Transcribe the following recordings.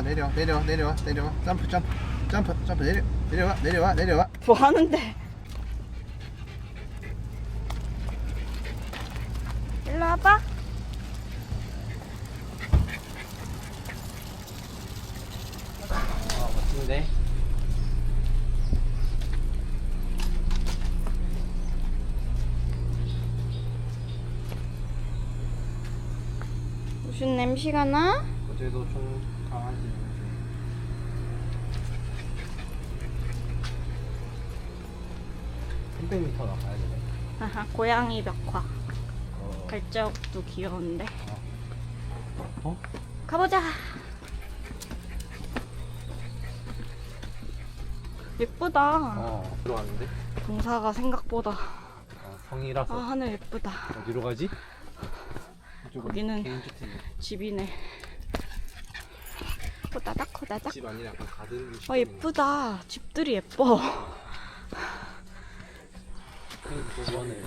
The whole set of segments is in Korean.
내려와. 점프. 내려와. 뭐 하는데? 일로 와봐. 멋진데? 무슨 냄새가 나? 어제도 좀 강하지. (300m) 나가야 되네. 아하, 고양이 벽화. 발자국도 귀여운데. 어? 가보자. 예쁘다. 들어왔는데? 동사가 생각보다. 성이라서. 하늘 예쁘다. 어디로 가지? 거기는 개인주택이네. 집이네. 호다닥. 집 아니라 약간 가든. 예쁘다. 집들이 예뻐. 좋아하네.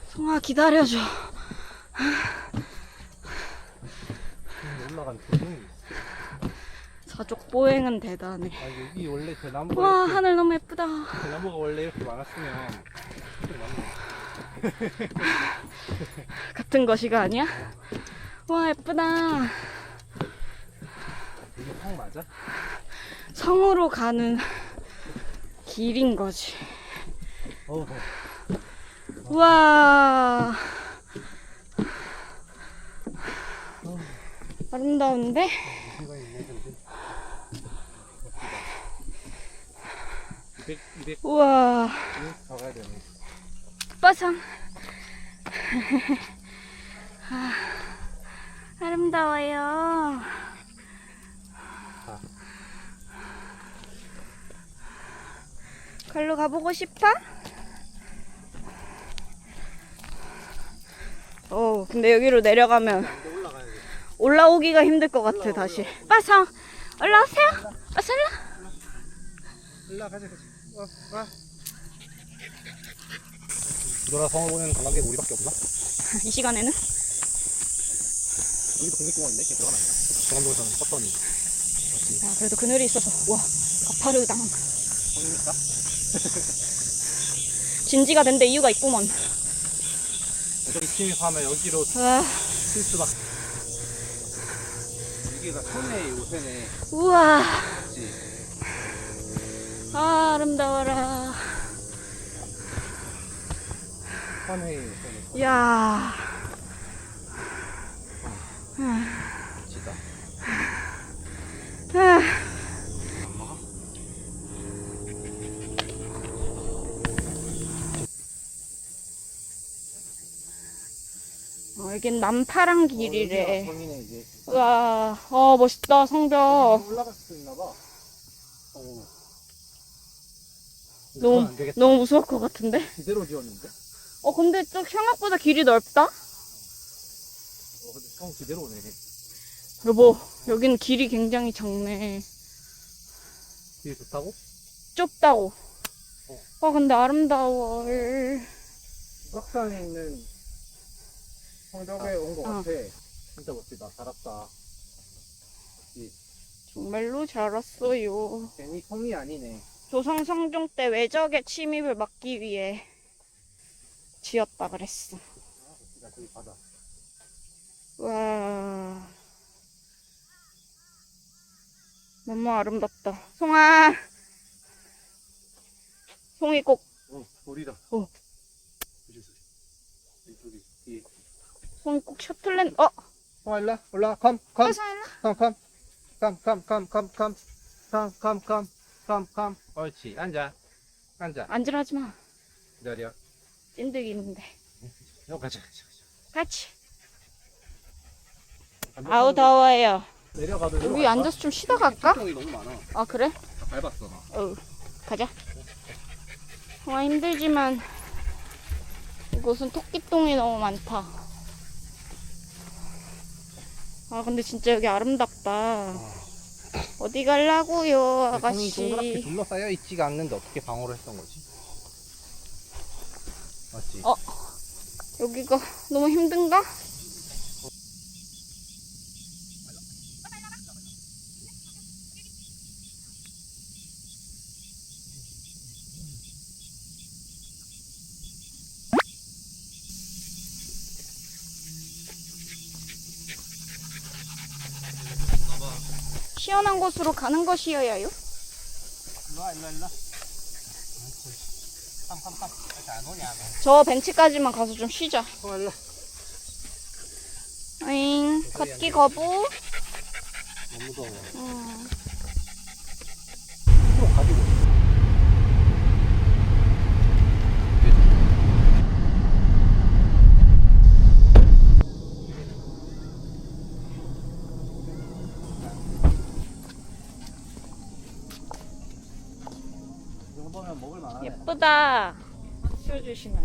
송아 기다려줘. 올라간 도중이 있어. 사족 보행은 대단해. 여기 원래 대나무가 와, 이렇게, 하늘 너무 예쁘다. 대나무가 원래 이렇게 많았으면 같은 것이가 아니야? 와, 예쁘다. 이게 성 맞아? 성으로 가는 길인 거지. 우와. 아름다운데? 우와. 더 가야 되네. 빠상. 아름다워요. 걸로 가보고 싶어? 근데 여기로 내려가면 올라오기가 힘들 것 같아. 다시 빠상 올라오세요. 어서 올라가자. 와. 이거라 성을 보내는 관광객 우리밖에 없나? 이 시간에는? 여기도 국립공원인데? 걔 들어가면 안 돼. 강원도에서는 컸더니. 야, 그래도 그늘이 있어서. 와, 가파르당. 성입니까? 진지가 된데 이유가 있구먼. 저기 팀에서 하면 여기로 와, 쓸 수밖에. 여기가 천혜의 요새네. 우와. 그치? 아름다워라. 천혜의 요새네. 이야. 지다. 아, 안 먹어? 여긴 남파랑 길이래. 성이네 이제. 우와, 멋있다, 성벽. 올라갈 수 있나봐. 너무 무서울 것 같은데? 제대로 지었는데? 근데 좀 생각보다 길이 넓다? 근데 성 제대로 오네. 여보, 여기는 길이 굉장히 작네. 되게 좋다고? 좁다고. 근데 아름다워. 석산에 있는 성벽에 온 것 같아. 진짜 멋지다. 잘 왔다. 정말로 잘 왔어요. 괜히 성이 아니네. 조선 성종 때 외적의 침입을 막기 위해 지었다 그랬어. 멋지다. 저기 바다. 와, 너무 아름답다. 송아, 송이 꼭. 돌이다. 어. 이쪽이 뒤에. 송이 꼭 셔틀랜드. 성아 일로 올라. 컴. 옳지. 앉아. 앉으라지 마. 기다려. 찐득이 있는데. 가자. 같이. 아우 더워요. 내려가도 여기 앉아서 좀 쉬다 갈까? 이 너무 많아. 아 그래? 밟았어 나. 가자. 힘들지만 이곳은 토끼똥이 너무 많다. 근데 진짜 여기 아름답다. 어디 가려고요, 성이 아가씨? 동그랗게 둘러싸여 있지가 않는데 어떻게 방어를 했던 거지? 맞지? 여기가 너무 힘든가? 시원한 곳으로 가는 것이어야요. 일로와. 깜깜깜. 이렇게 안 오냐, 너. 저 벤치까지만 가서 좀 쉬자. 일로. 잉, 걷기 거부. 너무 무서워. 음. 또 가지고. 이 정도면 먹을 만하네. 예쁘다. 씌워주시는.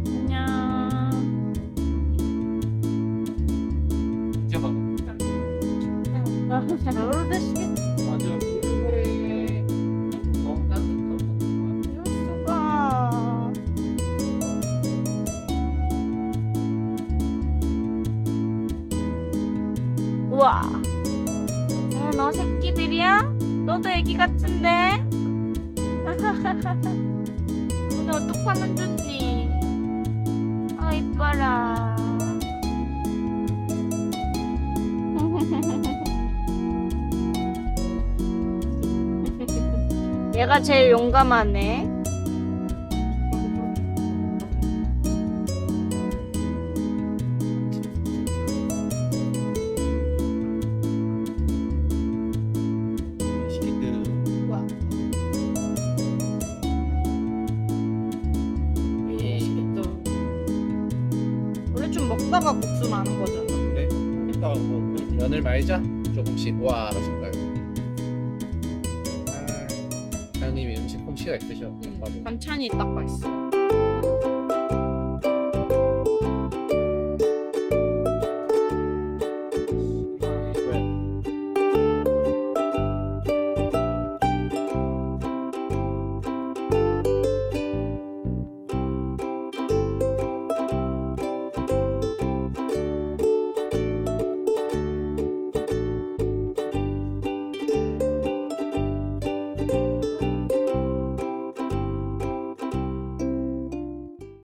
안녕. 이제 봐. 완전 비밀에 너무 따뜻한 이럴 수가. 우와. 너 새끼들이야? 너도 애기 같은데? 오늘 어떡하면 좋니? 아, 이뻐라. 얘가 제일 용감하네. 맛있겠다. 원래 좀 먹다가 국수 나는 거잖아. 그래? 이따가 뭐 면을 말자. 조금씩. 와, 맛있다. 사장님이 음식 솜씨가 있으셔. 반찬이 딱 맛있어.